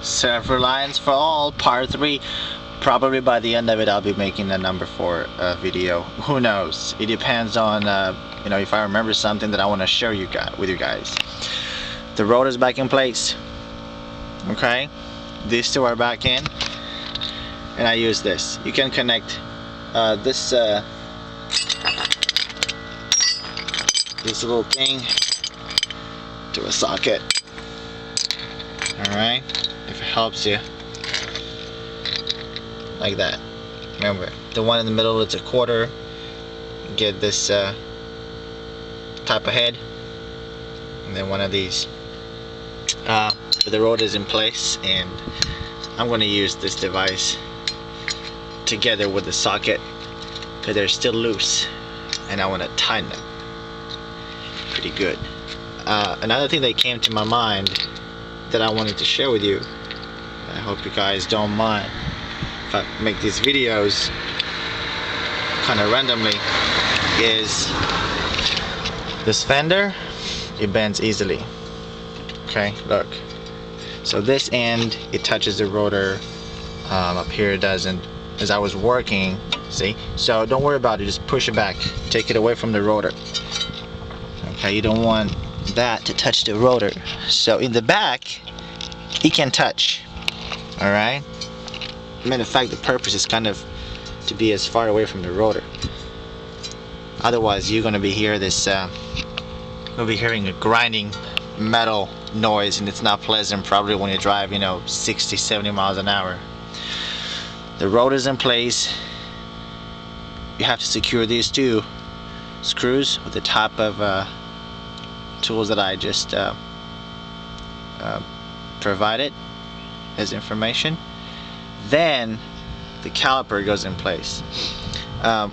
Self-reliance for all, part 3. Probably by the end of it I'll be making a number 4 video. Who knows? It depends on if I remember something that I want to share with you guys. The rotor is back in place. Okay, these two are back in, and I use this. You can connect this little thing to a socket. Alright, if it helps you, like that. Remember, the one in the middle, it's a quarter. Get this type of head, and then one of these. The rotor is in place, and I'm going to use this device together with the socket because they're still loose, and I want to tighten them pretty good. Another thing that came to my mind that I wanted to share with you, I hope you guys don't mind if I make these videos kind of randomly, is this fender. It bends easily. Okay, look. So this end, it touches the rotor. Up here it doesn't. As I was working, see? So don't worry about it, just push it back. Take it away from the rotor. Okay, you don't want that to touch the rotor. So in the back, it can touch. Alright? Matter of fact, the purpose is kind of to be as far away from the rotor. Otherwise, you're gonna be hearing a grinding metal noise, and it's not pleasant probably when you drive 60-70 miles an hour. The rotor's in place. You have to secure these two screws with the type of tools that I just provided as information. Then the caliper goes in place.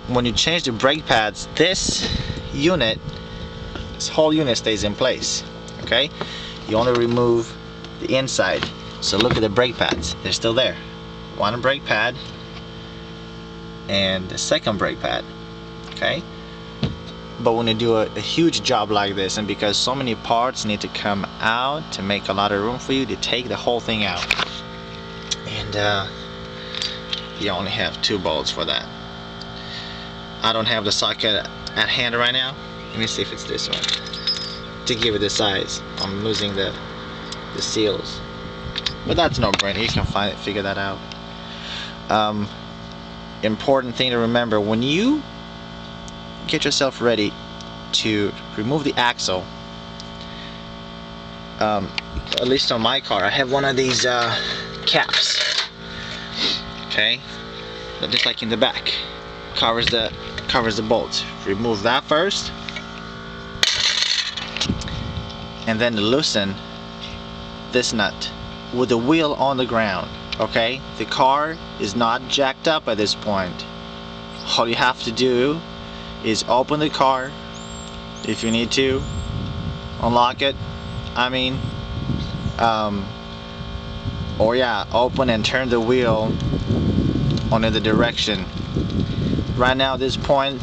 When you change the brake pads, this whole unit stays in place. Okay, you only remove the inside. So look at the brake pads, they're still there. One brake pad and the second brake pad. Okay, but when you do a huge job like this, and because so many parts need to come out to make a lot of room for you, to take the whole thing out, and you only have 2 bolts for that. I don't have the socket at hand right now. Let me see if it's this one to give it the size. I'm losing the seals, but that's no brainer. You can figure that out. Important thing to remember when you get yourself ready to remove the axle. At least on my car, I have one of these caps. Okay, but just like in the back, covers the bolts. Remove that first, and then loosen this nut with the wheel on the ground. Okay, the car is not jacked up at this point. All you have to do is open the car if you need to, unlock it, open and turn the wheel on the direction. Right now at this point,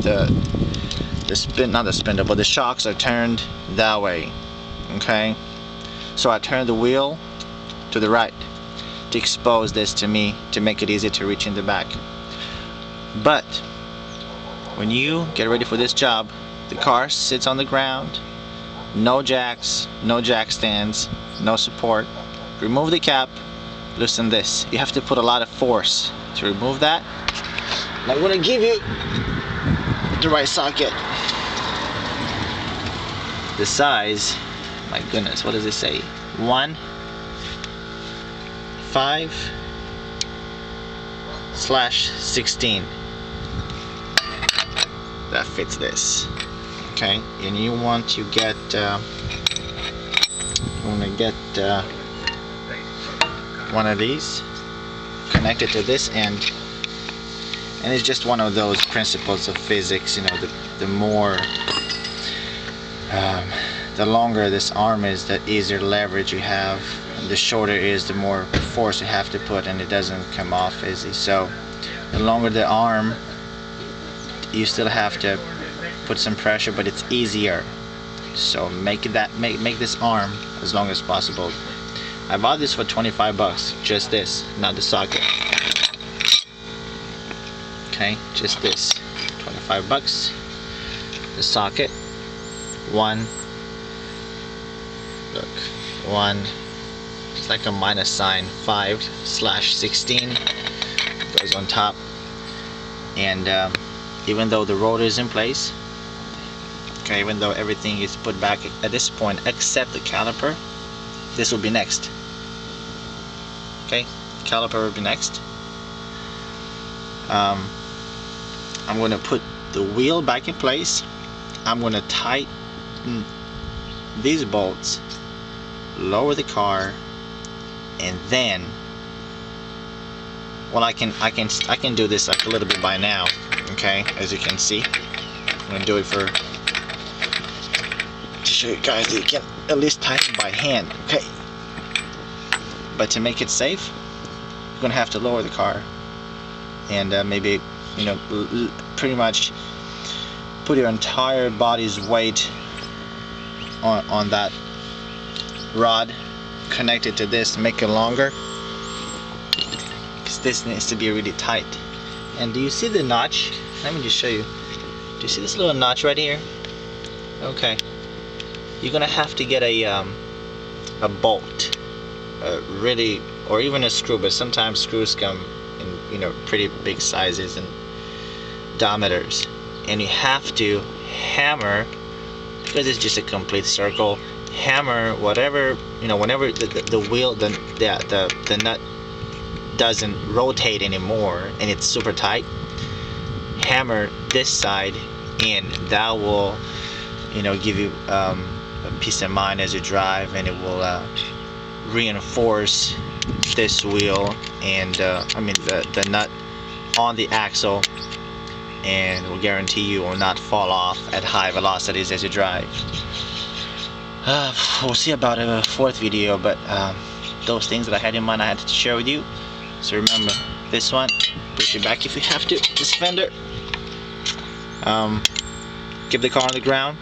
the shocks are turned that way. Okay, so I turn the wheel to the right to expose this to me, to make it easy to reach in the back. But when you get ready for this job, the car sits on the ground, no jacks, no jack stands, no support. Remove the cap, loosen this. You have to put a lot of force to remove that. And I'm going to give you the right socket. The size, my goodness, what does it say? 1/5/16. That fits this. Okay, and you want to get one of these connected to this end, and it's just one of those principles of physics. The longer this arm is, the easier leverage you have. The shorter it is, the more force you have to put, and it doesn't come off easy. So the longer the arm, you still have to put some pressure, but it's easier. So make this arm as long as possible. I bought this for 25 bucks, just this, not the socket. Okay, just this, 25 bucks. The socket, one, look, one, it's like a minus sign, 5/16 goes on top. And even though the rotor is in place, okay, even though everything is put back at this point except the caliper, this will be next. Okay, caliper will be next. I'm going to put the wheel back in place. I'm going to tighten these bolts, lower the car, and then, well, I can do this like a little bit by now. Okay, as you can see, I'm going to do it to show you guys that you can at least tighten by hand. Okay, but to make it safe, you're going to have to lower the car and maybe, you know, pretty much put your entire body's weight on that rod connected to this to make it longer, because this needs to be really tight. And do you see the notch? Let me just show you. Do you see this little notch right here? Okay, you're gonna have to get a bolt, really, or even a screw, but sometimes screws come in, you know, pretty big sizes and diameters, and you have to hammer, because it's just a complete circle, hammer whatever, you know, whenever the wheel, the nut doesn't rotate anymore and it's super tight, hammer this side in. That will, you know, give you a peace of mind as you drive, and it will reinforce this wheel and I mean the nut on the axle, and will guarantee you will not fall off at high velocities as you drive. We'll see about a fourth video, but those things that I had in mind I had to share with you. So remember, this one, push it back if you have to, this fender. Keep the car on the ground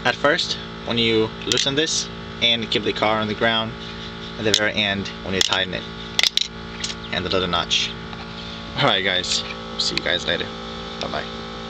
at first when you loosen this, and keep the car on the ground at the very end when you tighten it, and the little notch. Alright guys, see you guys later. Bye bye.